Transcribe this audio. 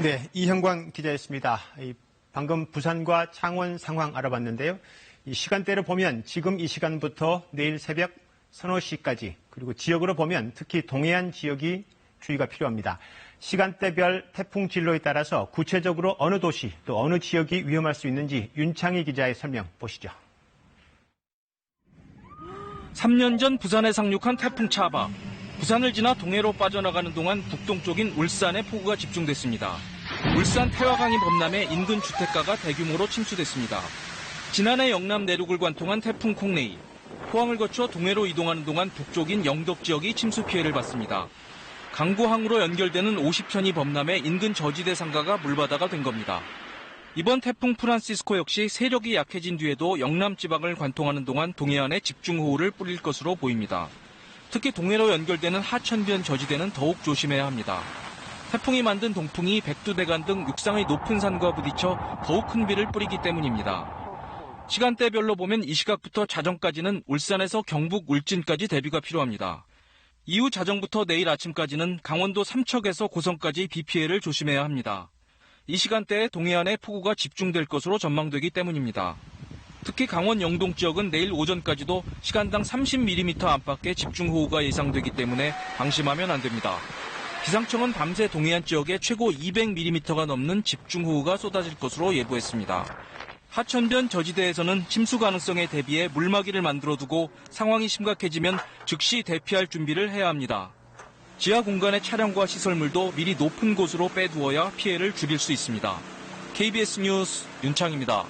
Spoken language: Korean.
네, 이형광 기자였습니다. 방금 부산과 창원 상황 알아봤는데요. 이 시간대를 보면 지금 이 시간부터 내일 새벽 서너 시까지, 그리고 지역으로 보면 특히 동해안 지역이 주의가 필요합니다. 시간대별 태풍 진로에 따라서 구체적으로 어느 도시 또 어느 지역이 위험할 수 있는지 윤창희 기자의 설명 보시죠. 3년 전 부산에 상륙한 태풍 차바. 부산을 지나 동해로 빠져나가는 동안 북동쪽인 울산에 폭우가 집중됐습니다. 울산 태화강이 범람해 인근 주택가가 대규모로 침수됐습니다. 지난해 영남 내륙을 관통한 태풍 콩네이. 포항을 거쳐 동해로 이동하는 동안 북쪽인 영덕 지역이 침수 피해를 봤습니다. 강구항으로 연결되는 50편이 범람해 인근 저지대 상가가 물바다가 된 겁니다. 이번 태풍 프란시스코 역시 세력이 약해진 뒤에도 영남 지방을 관통하는 동안 동해안에 집중호우를 뿌릴 것으로 보입니다. 특히 동해로 연결되는 하천변 저지대는 더욱 조심해야 합니다. 태풍이 만든 동풍이 백두대간 등 육상의 높은 산과 부딪혀 더욱 큰 비를 뿌리기 때문입니다. 시간대별로 보면 이 시각부터 자정까지는 울산에서 경북 울진까지 대비가 필요합니다. 이후 자정부터 내일 아침까지는 강원도 삼척에서 고성까지 비 피해를 조심해야 합니다. 이 시간대에 동해안에 폭우가 집중될 것으로 전망되기 때문입니다. 특히 강원 영동 지역은 내일 오전까지도 시간당 30mm 안팎의 집중호우가 예상되기 때문에 방심하면 안 됩니다. 기상청은 밤새 동해안 지역에 최고 200mm가 넘는 집중호우가 쏟아질 것으로 예보했습니다. 하천변 저지대에서는 침수 가능성에 대비해 물막이를 만들어두고 상황이 심각해지면 즉시 대피할 준비를 해야 합니다. 지하 공간의 차량과 시설물도 미리 높은 곳으로 빼두어야 피해를 줄일 수 있습니다. KBS 뉴스 윤창입니다.